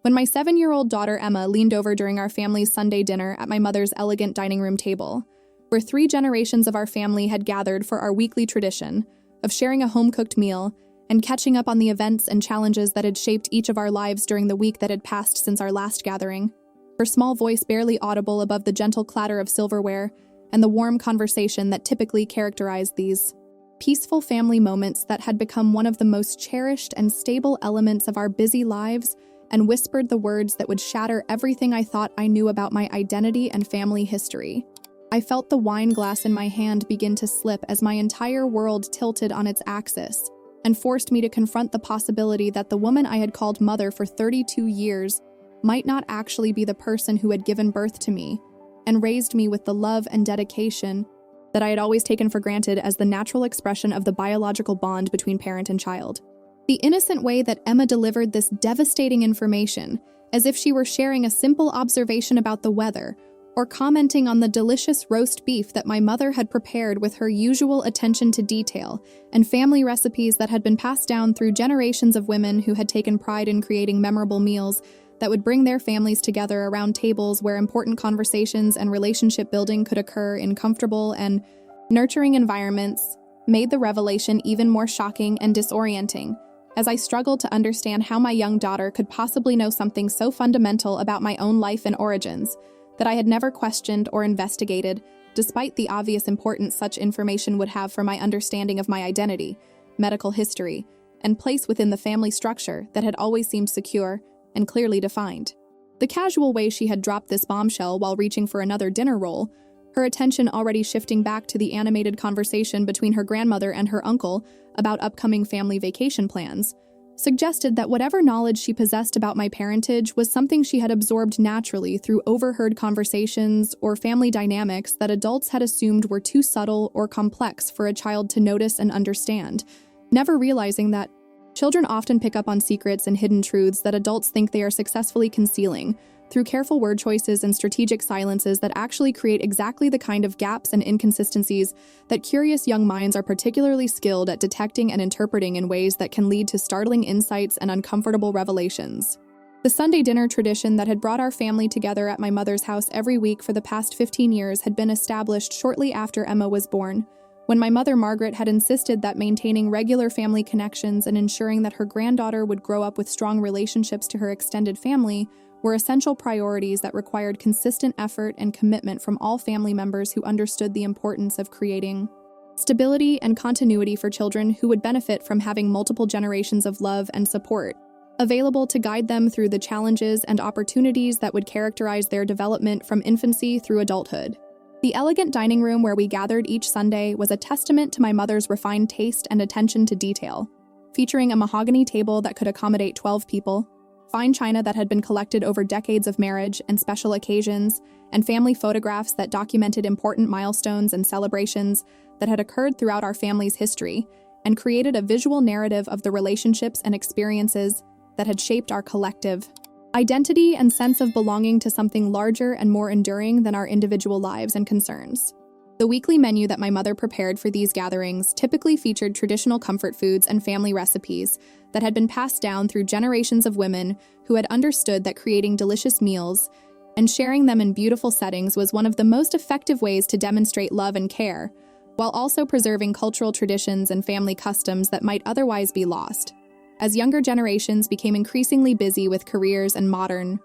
when my 7-year-old daughter Emma leaned over during our family's Sunday dinner at my mother's elegant dining room table, where 3 generations of our family had gathered for our weekly tradition of sharing a home-cooked meal and catching up on the events and challenges that had shaped each of our lives during the week that had passed since our last gathering. Her small voice barely audible above the gentle clatter of silverware and the warm conversation that typically characterized these peaceful family moments that had become one of the most cherished and stable elements of our busy lives, and whispered the words that would shatter everything I thought I knew about my identity and family history. I felt the wine glass in my hand begin to slip as my entire world tilted on its axis, and forced me to confront the possibility that the woman I had called mother for 32 years might not actually be the person who had given birth to me and raised me with the love and dedication that I had always taken for granted as the natural expression of the biological bond between parent and child. The innocent way that Emma delivered this devastating information, as if she were sharing a simple observation about the weather, or commenting on the delicious roast beef that my mother had prepared with her usual attention to detail, and family recipes that had been passed down through generations of women who had taken pride in creating memorable meals that would bring their families together around tables where important conversations and relationship building could occur in comfortable and nurturing environments, made the revelation even more shocking and disorienting, as I struggled to understand how my young daughter could possibly know something so fundamental about my own life and origins that I had never questioned or investigated, despite the obvious importance such information would have for my understanding of my identity, medical history, and place within the family structure that had always seemed secure and clearly defined. The casual way she had dropped this bombshell while reaching for another dinner roll, her attention already shifting back to the animated conversation between her grandmother and her uncle about upcoming family vacation plans, suggested that whatever knowledge she possessed about my parentage was something she had absorbed naturally through overheard conversations or family dynamics that adults had assumed were too subtle or complex for a child to notice and understand, never realizing that children often pick up on secrets and hidden truths that adults think they are successfully concealing through careful word choices and strategic silences that actually create exactly the kind of gaps and inconsistencies that curious young minds are particularly skilled at detecting and interpreting in ways that can lead to startling insights and uncomfortable revelations. The Sunday dinner tradition that had brought our family together at my mother's house every week for the past 15 years had been established shortly after Emma was born, when my mother Margaret had insisted that maintaining regular family connections and ensuring that her granddaughter would grow up with strong relationships to her extended family were essential priorities that required consistent effort and commitment from all family members who understood the importance of creating stability and continuity for children who would benefit from having multiple generations of love and support available to guide them through the challenges and opportunities that would characterize their development from infancy through adulthood. The elegant dining room where we gathered each Sunday was a testament to my mother's refined taste and attention to detail, featuring a mahogany table that could accommodate 12 people, fine china that had been collected over decades of marriage and special occasions, and family photographs that documented important milestones and celebrations that had occurred throughout our family's history, and created a visual narrative of the relationships and experiences that had shaped our collective identity and sense of belonging to something larger and more enduring than our individual lives and concerns. The weekly menu that my mother prepared for these gatherings typically featured traditional comfort foods and family recipes that had been passed down through generations of women who had understood that creating delicious meals and sharing them in beautiful settings was one of the most effective ways to demonstrate love and care, while also preserving cultural traditions and family customs that might otherwise be lost. As younger generations became increasingly busy with careers and modern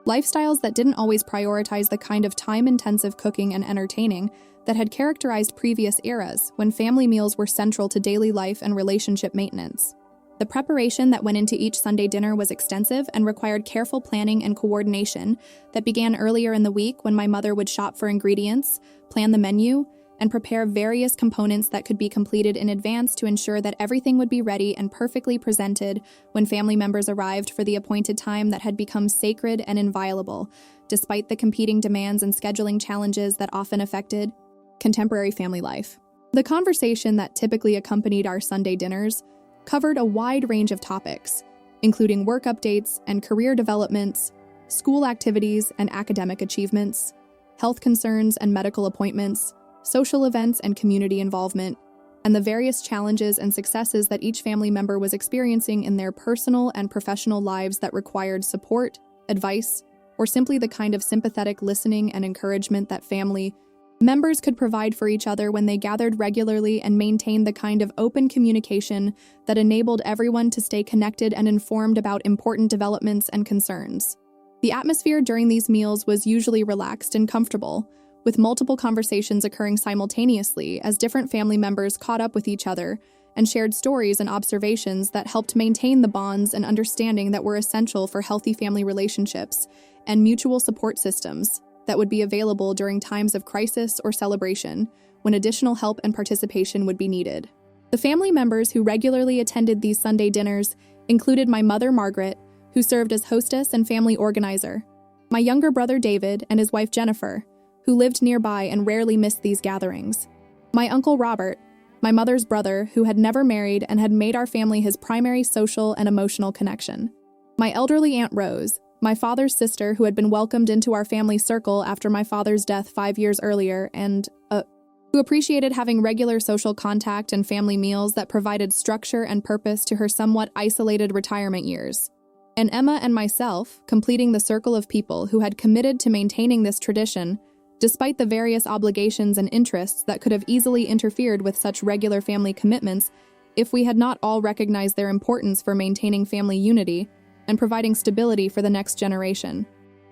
lifestyles that didn't always prioritize the kind of time-intensive cooking and entertaining that had characterized previous eras when family meals were central to daily life and relationship maintenance. The preparation that went into each Sunday dinner was extensive and required careful planning and coordination that began earlier in the week when my mother would shop for ingredients, plan the menu, and prepare various components that could be completed in advance to ensure that everything would be ready and perfectly presented when family members arrived for the appointed time that had become sacred and inviolable, despite the competing demands and scheduling challenges that often affected contemporary family life. The conversation that typically accompanied our Sunday dinners covered a wide range of topics, including work updates and career developments, school activities and academic achievements, health concerns and medical appointments, social events and community involvement, and the various challenges and successes that each family member was experiencing in their personal and professional lives that required support, advice, or simply the kind of sympathetic listening and encouragement that family members could provide for each other when they gathered regularly and maintained the kind of open communication that enabled everyone to stay connected and informed about important developments and concerns. The atmosphere during these meals was usually relaxed and comfortable, with multiple conversations occurring simultaneously as different family members caught up with each other and shared stories and observations that helped maintain the bonds and understanding that were essential for healthy family relationships and mutual support systems that would be available during times of crisis or celebration when additional help and participation would be needed. The family members who regularly attended these Sunday dinners included my mother, Margaret, who served as hostess and family organizer, my younger brother, David, and his wife, Jennifer, who lived nearby and rarely missed these gatherings, my uncle, Robert, my mother's brother, who had never married and had made our family his primary social and emotional connection, my elderly Aunt Rose, my father's sister, who had been welcomed into our family circle after my father's death 5 years earlier, and who appreciated having regular social contact and family meals that provided structure and purpose to her somewhat isolated retirement years, and Emma and myself, completing the circle of people who had committed to maintaining this tradition, despite the various obligations and interests that could have easily interfered with such regular family commitments if we had not all recognized their importance for maintaining family unity and providing stability for the next generation.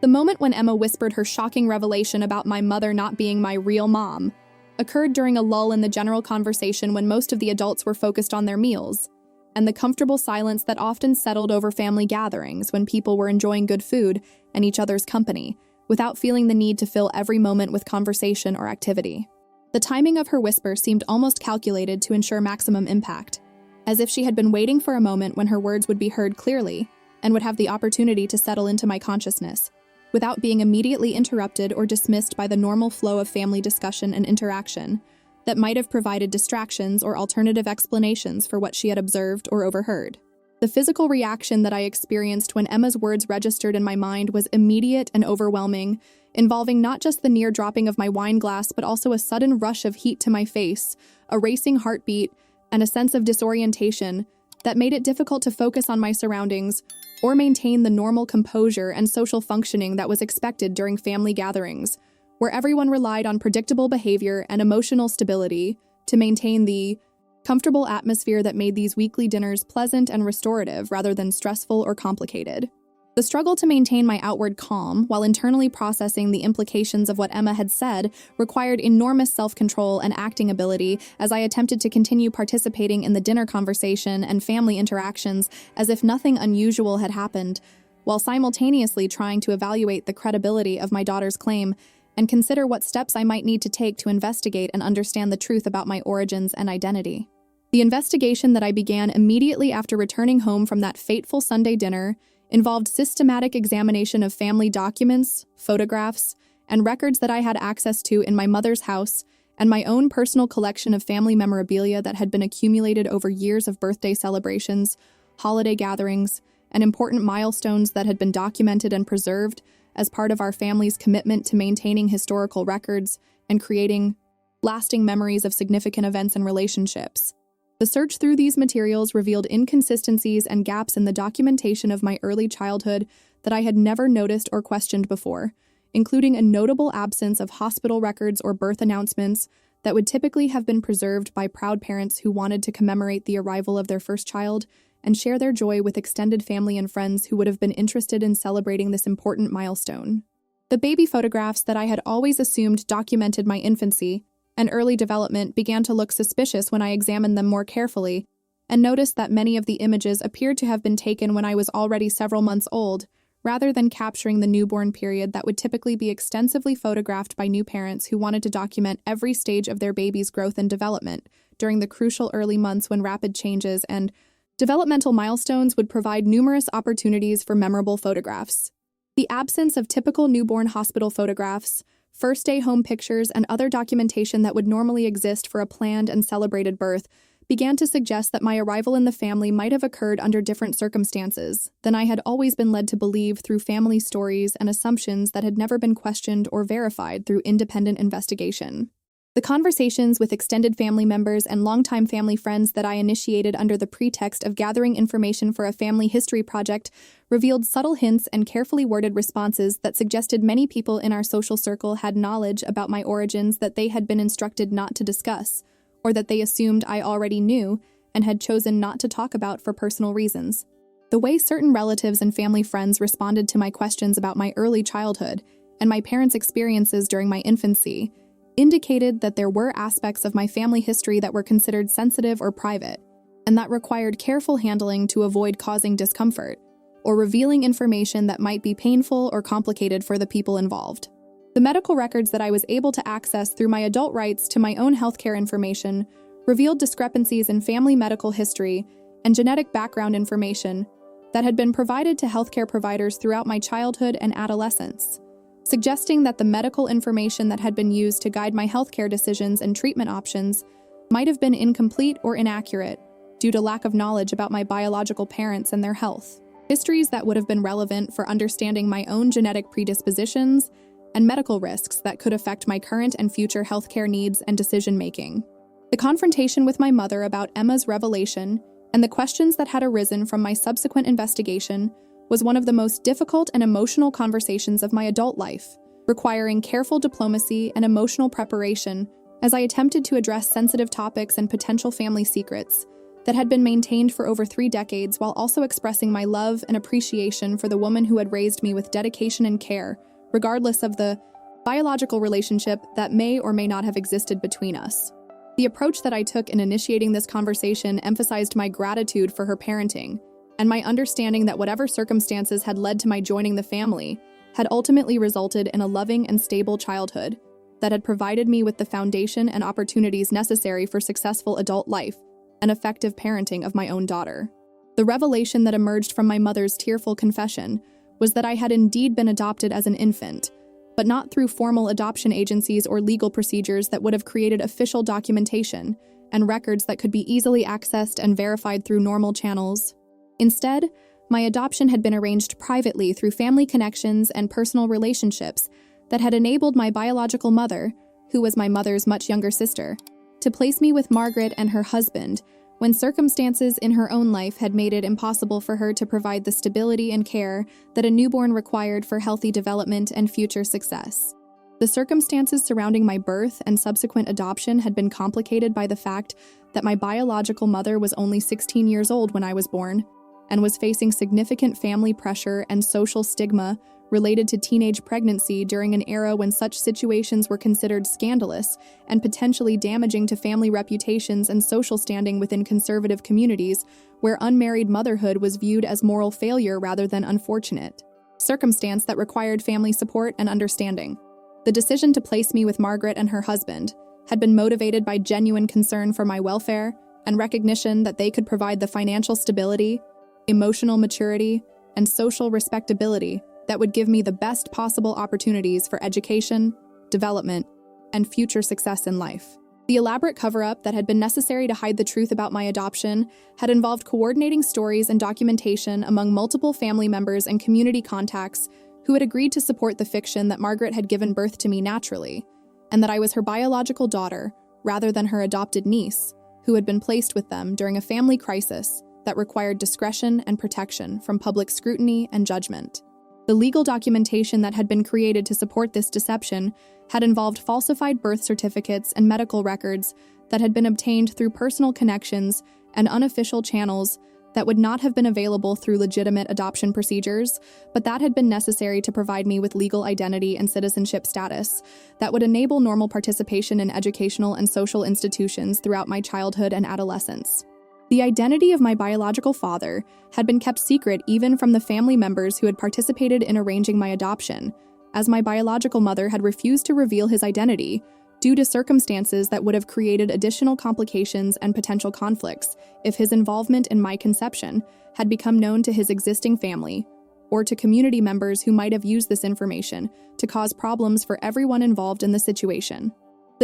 The moment when Emma whispered her shocking revelation about my mother not being my real mom occurred during a lull in the general conversation when most of the adults were focused on their meals, and the comfortable silence that often settled over family gatherings when people were enjoying good food and each other's company, without feeling the need to fill every moment with conversation or activity. The timing of her whisper seemed almost calculated to ensure maximum impact, as if she had been waiting for a moment when her words would be heard clearly and would have the opportunity to settle into my consciousness, without being immediately interrupted or dismissed by the normal flow of family discussion and interaction that might have provided distractions or alternative explanations for what she had observed or overheard. The physical reaction that I experienced when Emma's words registered in my mind was immediate and overwhelming, involving not just the near dropping of my wine glass, but also a sudden rush of heat to my face, a racing heartbeat, and a sense of disorientation that made it difficult to focus on my surroundings or maintain the normal composure and social functioning that was expected during family gatherings, where everyone relied on predictable behavior and emotional stability to maintain the comfortable atmosphere that made these weekly dinners pleasant and restorative rather than stressful or complicated. The struggle to maintain my outward calm while internally processing the implications of what Emma had said required enormous self-control and acting ability as I attempted to continue participating in the dinner conversation and family interactions as if nothing unusual had happened, while simultaneously trying to evaluate the credibility of my daughter's claim and consider what steps I might need to take to investigate and understand the truth about my origins and identity. The investigation that I began immediately after returning home from that fateful Sunday dinner involved systematic examination of family documents, photographs, and records that I had access to in my mother's house, and my own personal collection of family memorabilia that had been accumulated over years of birthday celebrations, holiday gatherings, and important milestones that had been documented and preserved as part of our family's commitment to maintaining historical records and creating lasting memories of significant events and relationships. The search through these materials revealed inconsistencies and gaps in the documentation of my early childhood that I had never noticed or questioned before, including a notable absence of hospital records or birth announcements that would typically have been preserved by proud parents who wanted to commemorate the arrival of their first child and share their joy with extended family and friends who would have been interested in celebrating this important milestone. The baby photographs that I had always assumed documented my infancy and early development began to look suspicious when I examined them more carefully, and noticed that many of the images appeared to have been taken when I was already several months old, rather than capturing the newborn period that would typically be extensively photographed by new parents who wanted to document every stage of their baby's growth and development during the crucial early months when rapid changes and developmental milestones would provide numerous opportunities for memorable photographs. The absence of typical newborn hospital photographs, first-day home pictures, and other documentation that would normally exist for a planned and celebrated birth began to suggest that my arrival in the family might have occurred under different circumstances than I had always been led to believe through family stories and assumptions that had never been questioned or verified through independent investigation. The conversations with extended family members and longtime family friends that I initiated under the pretext of gathering information for a family history project revealed subtle hints and carefully worded responses that suggested many people in our social circle had knowledge about my origins that they had been instructed not to discuss, or that they assumed I already knew and had chosen not to talk about for personal reasons. The way certain relatives and family friends responded to my questions about my early childhood and my parents' experiences during my infancy indicated that there were aspects of my family history that were considered sensitive or private, and that required careful handling to avoid causing discomfort or revealing information that might be painful or complicated for the people involved. The medical records that I was able to access through my adult rights to my own healthcare information revealed discrepancies in family medical history and genetic background information that had been provided to healthcare providers throughout my childhood and adolescence, suggesting that the medical information that had been used to guide my healthcare decisions and treatment options might have been incomplete or inaccurate due to lack of knowledge about my biological parents and their health. Histories that would have been relevant for understanding my own genetic predispositions and medical risks that could affect my current and future healthcare needs and decision-making. The confrontation with my mother about Emma's revelation and the questions that had arisen from my subsequent investigation was one of the most difficult and emotional conversations of my adult life, requiring careful diplomacy and emotional preparation as I attempted to address sensitive topics and potential family secrets that had been maintained for over 3 decades, while also expressing my love and appreciation for the woman who had raised me with dedication and care, regardless of the biological relationship that may or may not have existed between us. The approach that I took in initiating this conversation emphasized my gratitude for her parenting, and my understanding that whatever circumstances had led to my joining the family had ultimately resulted in a loving and stable childhood that had provided me with the foundation and opportunities necessary for successful adult life and effective parenting of my own daughter. The revelation that emerged from my mother's tearful confession was that I had indeed been adopted as an infant, but not through formal adoption agencies or legal procedures that would have created official documentation and records that could be easily accessed and verified through normal channels. Instead, my adoption had been arranged privately through family connections and personal relationships that had enabled my biological mother, who was my mother's much younger sister, to place me with Margaret and her husband when circumstances in her own life had made it impossible for her to provide the stability and care that a newborn required for healthy development and future success. The circumstances surrounding my birth and subsequent adoption had been complicated by the fact that my biological mother was only 16 years old when I was born, and was facing significant family pressure and social stigma related to teenage pregnancy during an era when such situations were considered scandalous and potentially damaging to family reputations and social standing within conservative communities, where unmarried motherhood was viewed as moral failure rather than unfortunate, circumstance that required family support and understanding. The decision to place me with Margaret and her husband had been motivated by genuine concern for my welfare and recognition that they could provide the financial stability, emotional maturity, and social respectability that would give me the best possible opportunities for education, development, and future success in life. The elaborate cover-up that had been necessary to hide the truth about my adoption had involved coordinating stories and documentation among multiple family members and community contacts who had agreed to support the fiction that Margaret had given birth to me naturally, and that I was her biological daughter rather than her adopted niece, who had been placed with them during a family crisis that required discretion and protection from public scrutiny and judgment. The legal documentation that had been created to support this deception had involved falsified birth certificates and medical records that had been obtained through personal connections and unofficial channels that would not have been available through legitimate adoption procedures, but that had been necessary to provide me with legal identity and citizenship status that would enable normal participation in educational and social institutions throughout my childhood and adolescence. The identity of my biological father had been kept secret even from the family members who had participated in arranging my adoption, as my biological mother had refused to reveal his identity due to circumstances that would have created additional complications and potential conflicts if his involvement in my conception had become known to his existing family or to community members who might have used this information to cause problems for everyone involved in the situation.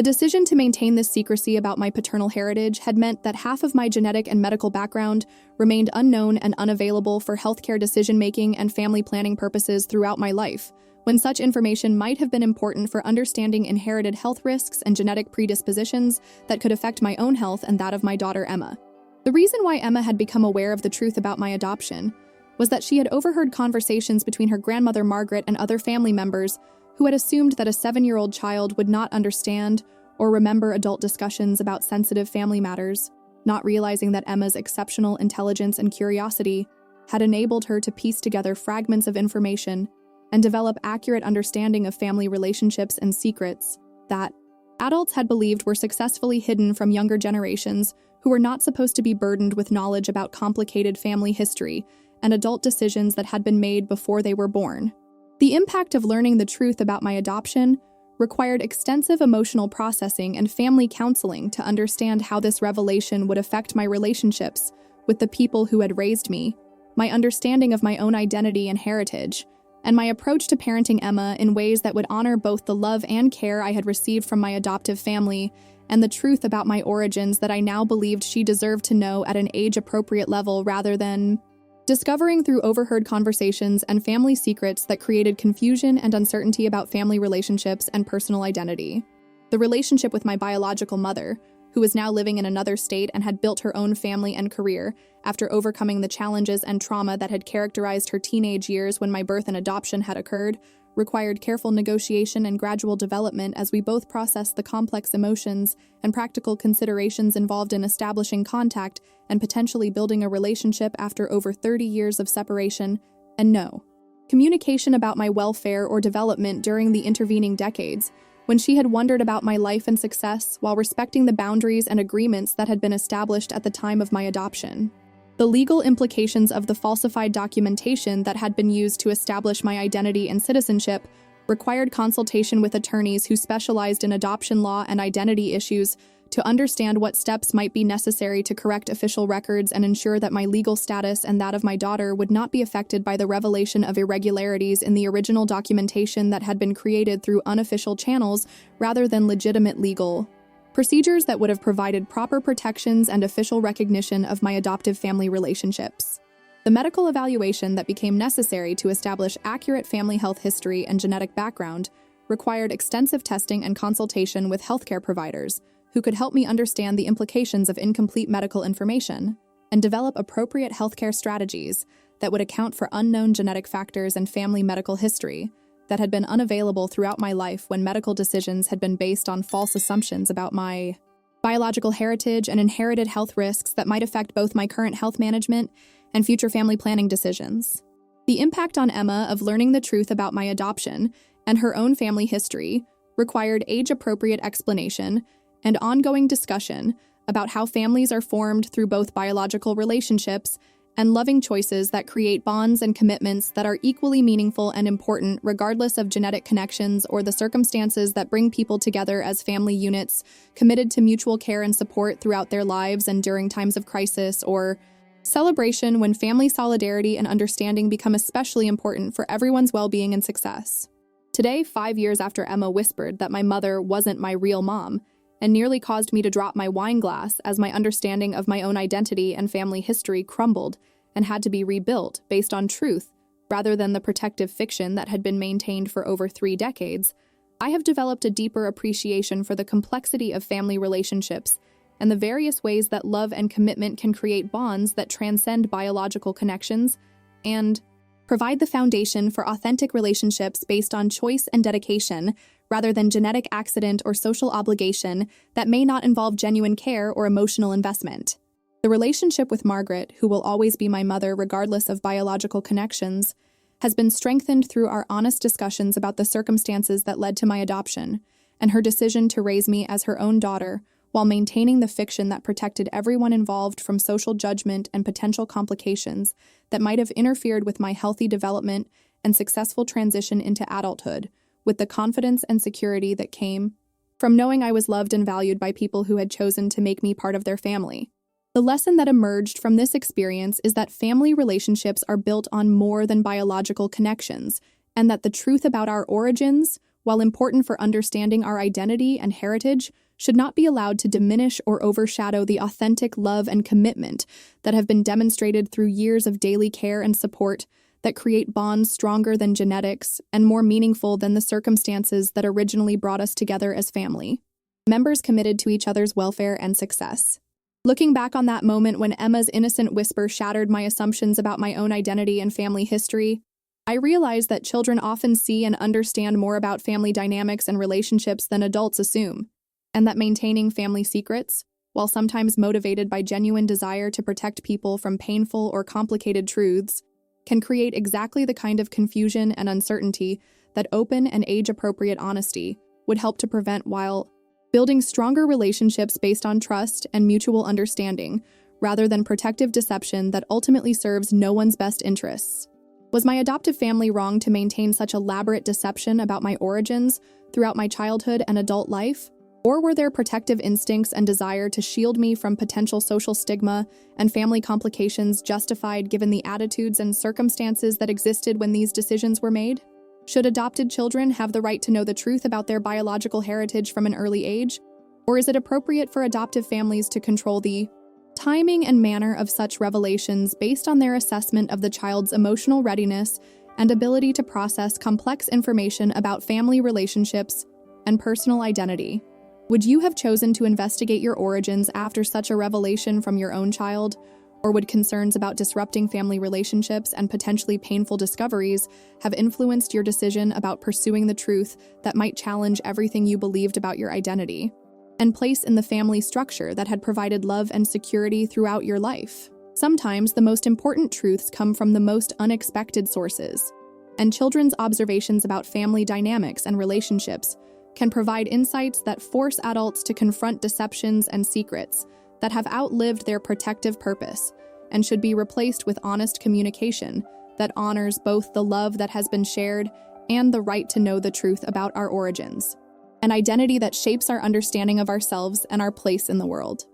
The decision to maintain this secrecy about my paternal heritage had meant that half of my genetic and medical background remained unknown and unavailable for healthcare decision-making and family planning purposes throughout my life, when such information might have been important for understanding inherited health risks and genetic predispositions that could affect my own health and that of my daughter Emma. The reason why Emma had become aware of the truth about my adoption was that she had overheard conversations between her grandmother Margaret and other family members who had assumed that a 7-year-old child would not understand or remember adult discussions about sensitive family matters, not realizing that Emma's exceptional intelligence and curiosity had enabled her to piece together fragments of information and develop accurate understanding of family relationships and secrets that adults had believed were successfully hidden from younger generations who were not supposed to be burdened with knowledge about complicated family history and adult decisions that had been made before they were born. The impact of learning the truth about my adoption required extensive emotional processing and family counseling to understand how this revelation would affect my relationships with the people who had raised me, my understanding of my own identity and heritage, and my approach to parenting Emma in ways that would honor both the love and care I had received from my adoptive family and the truth about my origins that I now believed she deserved to know at an age-appropriate level rather than discovering through overheard conversations and family secrets that created confusion and uncertainty about family relationships and personal identity. The relationship with my biological mother, who was now living in another state and had built her own family and career after overcoming the challenges and trauma that had characterized her teenage years when my birth and adoption had occurred, required careful negotiation and gradual development as we both processed the complex emotions and practical considerations involved in establishing contact and potentially building a relationship after over 30 years of separation. And no, communication about my welfare or development during the intervening decades, when she had wondered about my life and success while respecting the boundaries and agreements that had been established at the time of my adoption. The legal implications of the falsified documentation that had been used to establish my identity and citizenship required consultation with attorneys who specialized in adoption law and identity issues to understand what steps might be necessary to correct official records and ensure that my legal status and that of my daughter would not be affected by the revelation of irregularities in the original documentation that had been created through unofficial channels rather than legitimate legal procedures that would have provided proper protections and official recognition of my adoptive family relationships. The medical evaluation that became necessary to establish accurate family health history and genetic background required extensive testing and consultation with healthcare providers who could help me understand the implications of incomplete medical information and develop appropriate healthcare strategies that would account for unknown genetic factors and family medical history that had been unavailable throughout my life when medical decisions had been based on false assumptions about my biological heritage and inherited health risks that might affect both my current health management and future family planning decisions. The impact on Emma of learning the truth about my adoption and her own family history required age-appropriate explanation and ongoing discussion about how families are formed through both biological relationships and loving choices that create bonds and commitments that are equally meaningful and important regardless of genetic connections or the circumstances that bring people together as family units committed to mutual care and support throughout their lives and during times of crisis or celebration when family solidarity and understanding become especially important for everyone's well-being and success. Today, 5 years after Emma whispered that my mother wasn't my real mom, and nearly caused me to drop my wine glass as my understanding of my own identity and family history crumbled and had to be rebuilt based on truth rather than the protective fiction that had been maintained for over 3 decades, I have developed a deeper appreciation for the complexity of family relationships and the various ways that love and commitment can create bonds that transcend biological connections and provide the foundation for authentic relationships based on choice and dedication rather than genetic accident or social obligation that may not involve genuine care or emotional investment. The relationship with Margaret, who will always be my mother regardless of biological connections, has been strengthened through our honest discussions about the circumstances that led to my adoption and her decision to raise me as her own daughter while maintaining the fiction that protected everyone involved from social judgment and potential complications that might have interfered with my healthy development and successful transition into adulthood, with the confidence and security that came from knowing I was loved and valued by people who had chosen to make me part of their family. The lesson that emerged from this experience is that family relationships are built on more than biological connections, and that the truth about our origins, while important for understanding our identity and heritage, should not be allowed to diminish or overshadow the authentic love and commitment that have been demonstrated through years of daily care and support that create bonds stronger than genetics and more meaningful than the circumstances that originally brought us together as family. Members committed to each other's welfare and success. Looking back on that moment when Emma's innocent whisper shattered my assumptions about my own identity and family history, I realized that children often see and understand more about family dynamics and relationships than adults assume, and that maintaining family secrets, while sometimes motivated by genuine desire to protect people from painful or complicated truths, can create exactly the kind of confusion and uncertainty that open and age-appropriate honesty would help to prevent, while building stronger relationships based on trust and mutual understanding, rather than protective deception that ultimately serves no one's best interests. Was my adoptive family wrong to maintain such elaborate deception about my origins throughout my childhood and adult life? Or were their protective instincts and desire to shield me from potential social stigma and family complications justified given the attitudes and circumstances that existed when these decisions were made? Should adopted children have the right to know the truth about their biological heritage from an early age? Or is it appropriate for adoptive families to control the timing and manner of such revelations based on their assessment of the child's emotional readiness and ability to process complex information about family relationships and personal identity? Would you have chosen to investigate your origins after such a revelation from your own child? Or would concerns about disrupting family relationships and potentially painful discoveries have influenced your decision about pursuing the truth that might challenge everything you believed about your identity and place in the family structure that had provided love and security throughout your life? Sometimes the most important truths come from the most unexpected sources, and children's observations about family dynamics and relationships can provide insights that force adults to confront deceptions and secrets that have outlived their protective purpose and should be replaced with honest communication that honors both the love that has been shared and the right to know the truth about our origins, an identity that shapes our understanding of ourselves and our place in the world.